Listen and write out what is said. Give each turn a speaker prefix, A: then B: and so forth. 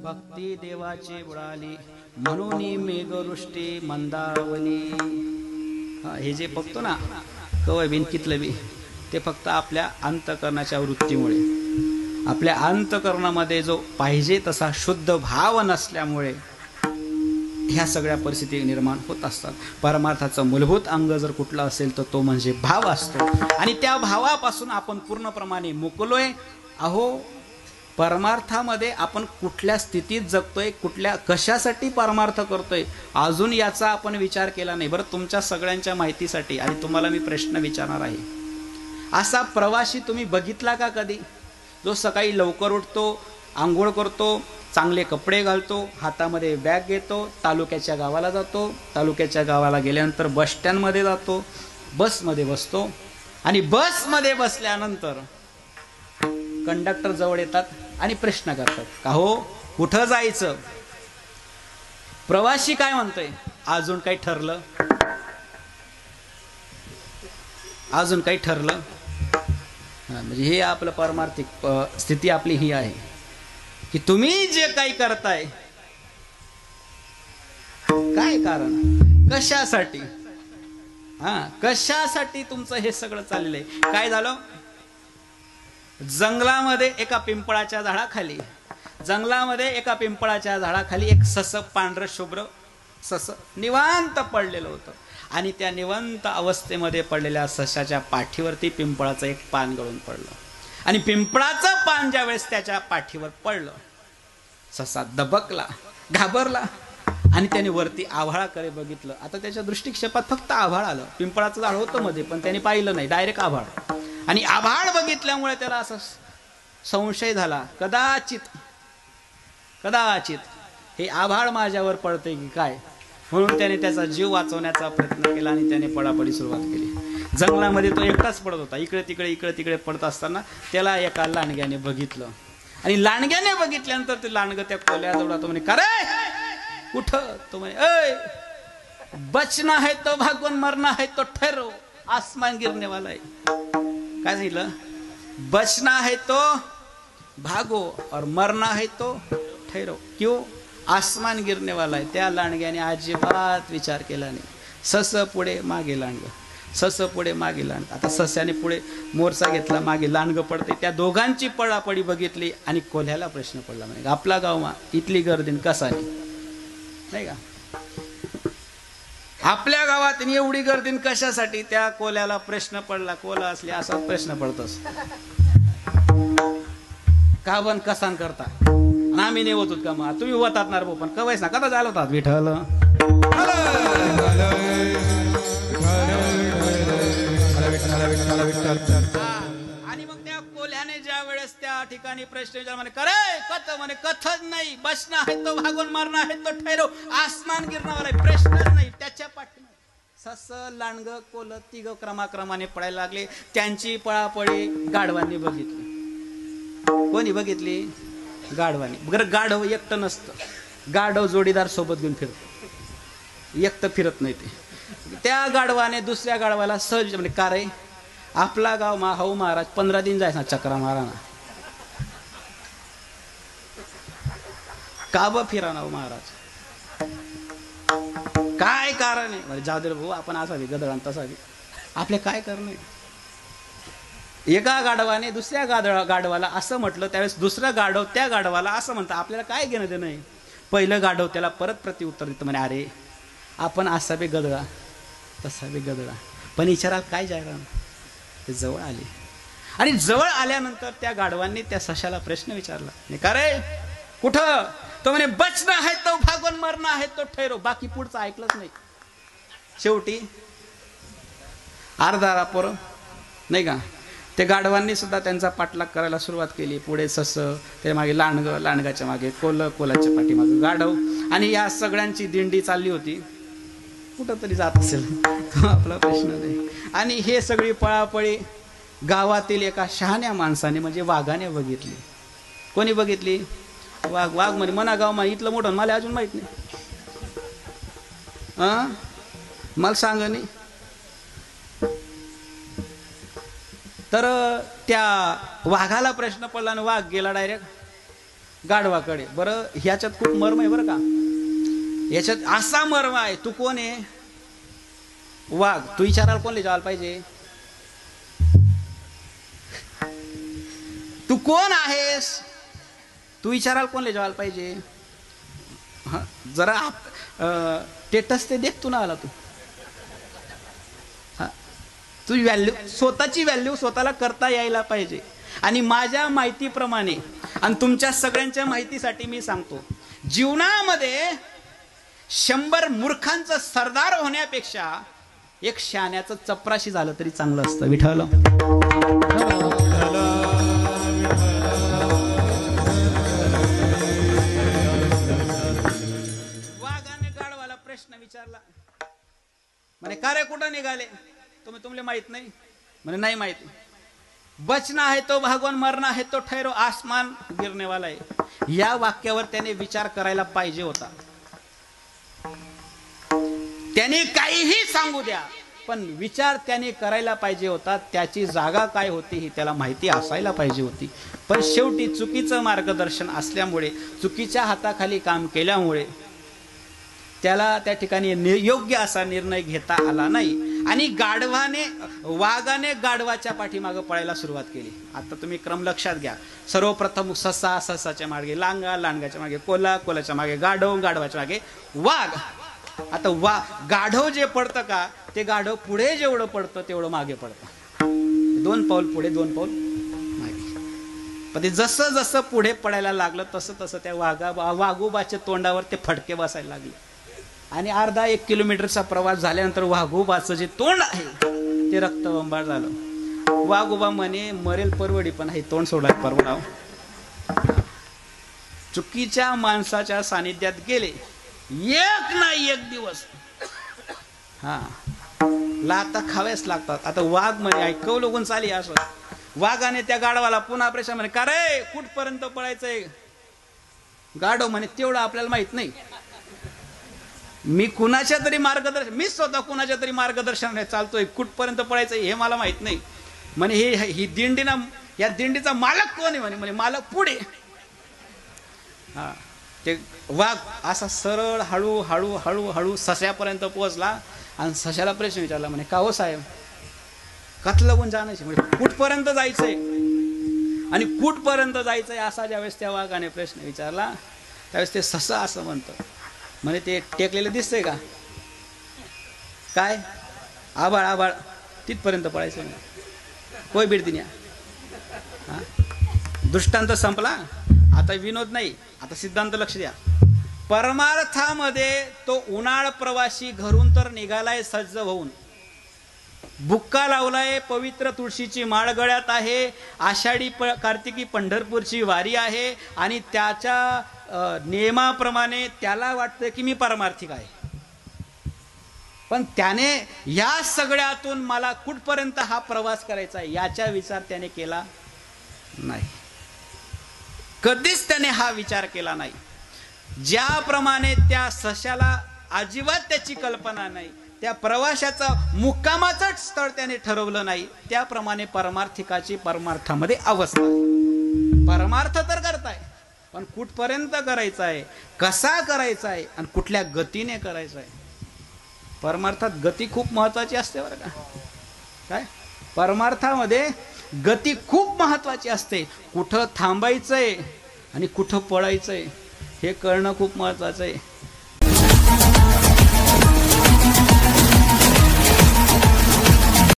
A: भक्ती देवाची बुडाली म्हणून मेघवृष्टी मंदावली. हे जे बघतो ना कवय बिन कितलं बी ते फक्त आपल्या अंतकरणाच्या वृत्तीमुळे, आपल्या अंतकरणामध्ये जो पाहिजे तसा शुद्ध भाव नसल्यामुळे ह्या सगळ्या परिस्थिती निर्माण होत असतात. परमार्थाचं मूलभूत अंग जर कुठलं असेल तर तो म्हणजे भाव असतो आणि त्या भावापासून आपण पूर्णप्रमाणे मुकलोय. अहो परमार्थामध्ये आपण कुठल्या स्थितीत जगतोय, कुठल्या कशासाठी परमार्थ करतोय अजून याचा आपण विचार केला नाही. बरं तुमच्या सगळ्यांच्या माहितीसाठी आणि तुम्हाला मी प्रश्न विचारणार आहे, असा प्रवासी तुम्ही बघितला का कधी जो सकाळी लवकर उठतो, आंघोळ करतो, चांगले कपडे घालतो, हातामध्ये बॅग घेतो, तालुक्याच्या गावाला जातो, तालुक्याच्या गावाला गेल्यानंतर बस स्टँडमध्ये जातो, बसमध्ये बसतो आणि बसमध्ये बसल्यानंतर कंडक्टर जवळ येतात आणि प्रश्न करतात का हो कुठं जायचं. प्रवासी काय म्हणतोय, अजून काही ठरलं, अजून काही ठरलं. म्हणजे हे आपलं पारमार्थिक स्थिती आपली ही आहे की तुम्ही जे काही करताय काय कारण, कशासाठी, कशासाठी तुमचं हे सगळं चाललेलं आहे. काय झालं, जंगलामध्ये एका पिंपळाच्या झाडाखाली, जंगलामध्ये एका पिंपळाच्या झाडाखाली एक सस, पांढरं शुभ्र सस निवांत पडलेलं होतं आणि त्या निवांत अवस्थेमध्ये पडलेल्या सशाच्या पाठीवरती पिंपळाचं एक पान गळून पडलं आणि पिंपळाचं पान ज्या वेळेस त्याच्या पाठीवर पडलं ससा दबकला, घाबरला आणि त्याने वरती आभाळाकडे बघितलं. आता त्याच्या दृष्टिक्षेपात फक्त आभाळ आलं, पिंपळाचं झाड होतं मध्ये पण त्याने पाहिलं नाही, डायरेक्ट आभाळ. आणि आभाळ बघितल्यामुळे त्याला असा संशय झाला, कदाचित कदाचित हे आभाळ माझ्यावर पडते की काय, म्हणून त्याने त्याचा जीव वाचवण्याचा प्रयत्न केला आणि त्याने पडापडी सुरुवात केली. जंगलामध्ये तो एकटाच पडत होता, इकडे तिकडे पडत असताना त्याला एका लांडग्याने बघितलं आणि लांडग्याने बघितल्यानंतर ते लांडगं त्या कोल्याजवळ तो म्हणे, का रे कुठं, तो म्हणे ऐ बचना है तो भागून, मरना है तो ठहरो, आसमान गिरने वाला है. काय सांगितलं, बचना है तो भागो और मरना है तो ठहरो, क्यों, आसमान गिरने वाला आहे. त्या लांडग्याने अजिबात विचार केला नाही. सस पुढे मागे लांडगं, सस पुढे मागे लांडगं. आता सस्याने पुढे मोरचा घेतला, मागे लांडगं पडते. त्या दोघांची पळापळी बघितली आणि कोल्ह्याला प्रश्न पडला, म्हणजे आपला गाव इथली गर्दीन कसा नाही का, आपल्या गावात एवढी गर्दीन कशासाठी. त्या कोल्याला प्रश्न पडला, कोला असले असा प्रश्न पडतोस का बन कसान करता, आम्ही नाही होतो का, मग तुम्ही होतात भाऊ पण कवायच ना कदा झालं होतात विठ्ठल. आणि मग त्या कोल्ह्याने ज्या वेळेस त्या ठिकाणी प्रश्न विचार म्हणे, करे कथ, म्हणे कथच नाही, बसना है तो भागून, मरना है तो ठहरो, आसमान गिरणार आहे, प्रश्नच नाही. त्याच्या पाठी सस, लांडग, कोल तिघ क्रमाक्रमाने पडायला लागले. त्यांची पळापळी गाढवांनी बघितली. कोणी बघितली, गाढवानी. बरं गाढव एकटं नसतं, गाढव जोडीदार सोबत घेऊन फिरतो, एकटं फिरत नाही ते. त्या गाढवाने दुसऱ्या गाढवाला सहज म्हणजे, का रे आपला गाव हाऊ महाराज 15 दिन जायचं ना चक्रा मारा ना, का ब फिरा ना महाराज, काय कारण आहे. जाऊ दे भाऊ, आपण असावी गदळान तसावी, आपले काय करणं. एका गाढवाने दुसऱ्या गाढवाला असं म्हटलं, त्यावेळेस दुसरा गाढव त्या गाढवाला असं म्हणतं, आपल्याला काय घेणं देणं आहे. पहिलं गाढव त्याला परत प्रत्युत्तर देतं, म्हणे अरे आपण असा बी गदळा तसा बी गदळा, पण विचाराल काय जायला. ते जवळ आले आणि जवळ आल्यानंतर त्या गाढवांनी त्या सशाला प्रश्न विचारला, का रे कुठं, तो म्हणे बचना है तो भागून, मरना है तो ठहरो. बाकी पुढचं ऐकलंच नाही. शेवटी अर्धा रापोर नाही का, ते गाढवांनी सुद्धा त्यांचा पाठलाग करायला सुरुवात केली. पुढे सस, त्या मागे लांडगं, लांडगाच्या मागे कोल, कोलाच्या पाठीमागे गाढव आणि या सगळ्यांची दिंडी चालली होती. कुठंतरी जात असेल आपला प्रश्न नाही. आणि हे सगळी पळापळी गावातील एका शहाण्या माणसाने म्हणजे वाघाने बघितली. कोणी बघितली, वाघ. वाघ म्हणे मना गाव मा इथलं मोठं मला अजून माहित नाही, मला सांग नाही. तर त्या वाघाला प्रश्न पडला आणि वाघ गेला डायरेक्ट गाढवाकडे. बरं ह्याच्यात खूप मर्म आहे बरं का. याच्यात असा मर्म आहे. तू कोण आहे? वाघ. तू विचारायला कोणले जायला पाहिजे? तू कोण आहेस? तू विचारायला कोणले जायला पाहिजे? हा जरा स्टेटस ते देख तू ना आला तू. हा तुझी व्हॅल्यू, स्वतःची व्हॅल्यू स्वतःला करता यायला पाहिजे. आणि माझ्या माहितीप्रमाणे आणि तुमच्या सगळ्यांच्या माहितीसाठी मी सांगतो, जीवनामध्ये 100 मूर्खांचं सरदार होण्यापेक्षा एक शहाण्याचं चपराशी झालं तरी चांगलं असतं. विठ्ठल वाघाने गाढवाला प्रश्न विचारला, म्हणे का रे कुठं निघाले? तुम्हाला माहित नाही? म्हणे नाही माहिती. बचना है तो भगवान, मरना है तो ठहरो, आसमान गिरने वाला है. या वाक्यावर त्याने विचार करायला पाहिजे होता. त्याने काहीही सांगू द्या, पण विचार त्याने करायला पाहिजे होता. त्याची जागा काय होती ही त्याला माहिती असायला पाहिजे होती. पण शेवटी चुकीचं मार्गदर्शन असल्यामुळे, चुकीच्या हाताखाली काम केल्यामुळे त्याला त्या ठिकाणी योग्य असा निर्णय घेता आला नाही. आणि वाघाने गाढवाच्या पाठीमागं पळायला सुरुवात केली. आता तुम्ही क्रम लक्षात घ्या. सर्वप्रथम ससा, ससाच्या मागे लांगा, लांडगाच्या मागे कोल्हा, कोल्हाच्या मागे गाढव, गाढवाच्या मागे वाघ. आता गाढव जे पडतं का, ते गाढव पुढे जेवढं पडतं तेवढं मागे पडतं. 2 पाऊल पुढे 2 पाऊल मागे. पण ते जसं जसं पुढे पडायला लागलं तसं तसं त्या वाघोबाच्या तोंडावर ते फटके बसायला लागले. आणि अर्धा 1 किलोमीटरचा प्रवास झाल्यानंतर वाघोबाचं जे तोंड आहे ते रक्तबंबाळ झालं. वाघोबा म्हणे मरेल परवडी, पण हे तोंड सोडायला परवडाव. चुकीच्या माणसाच्या सानिध्यात गेले, एक नाही एक दिवस हा लाता खाव्याच लागतात. आता वाघ म्हणे ऐकव लोगून चाली असं. वाघाने त्या गाढवाला पुन्हा प्रश्न म्हणे, का रे कुठपर्यंत पळायचंय? गाढव म्हणे तेवढं आपल्याला माहित नाही. मी कुणाच्या तरी मार्गदर्शन, मी स्वतः कुणाच्या तरी मार्गदर्शनाने चालतोय. कुठपर्यंत पळायचंय हे मला माहित नाही. म्हणे ही दिंडी ना, या दिंडीचा मालक कोण आहे? म्हणे मालक पुढे. हा ते वाघ असा सरळ हळू हळू हळू हळू सश्यापर्यंत पोहोचला आणि सश्याला प्रश्न विचारला, म्हणे का हो साहेब कथलवून जाण्याची, म्हणजे कुठपर्यंत जायचंय आणि कुठपर्यंत जायचंय असा ज्यावेळेस त्या वाघाने प्रश्न विचारला त्यावेळेस ते ससा असं म्हणतं. म्हणे ते टेकलेलं दिसतंय का? काय आबाळ आबाळ तिथपर्यंत पळायचं. होय बिडदिन्या. हा दृष्टांत संपला. आता विनोद नाही, आता सिद्धांत लक्ष द्या. परमार्थामध्ये तो उन्हाळ प्रवासी घरून तर निघालाय सज्ज होऊन, बुक्का लावलाय, पवित्र तुळशीची माळ गळ्यात आहे, आषाढी कार्तिकी पंढरपूरची वारी आहे आणि त्याच्या नियमाप्रमाणे त्याला वाटतं की मी परमार्थिक आहे. पण त्याने या सगळ्यातून मला कुठपर्यंत हा प्रवास करायचा आहे याचा विचार त्याने केला नाही. कधीच त्याने हा विचार केला नाही. ज्याप्रमाणे त्या सश्याला अजिबात त्याची कल्पना नाही, त्या प्रवाशाचा मुक्कामाचं स्थळ त्याने ठरवलं नाही, त्याप्रमाणे परमार्थिकाची परमार्थामध्ये अवस्था आहे. परमार्थ तर करताय, पण कुठपर्यंत करायचा आहे, कसा करायचा आहे आणि कुठल्या गतीने करायचा आहे. परमार्थात गती खूप महत्वाची असते बरं का. काय परमार्थामध्ये गती खूप महत्वाची असते. कुठं थांबायचंय आणि कुठं पळायचंय हे कळणं खूप महत्वाचं आहे.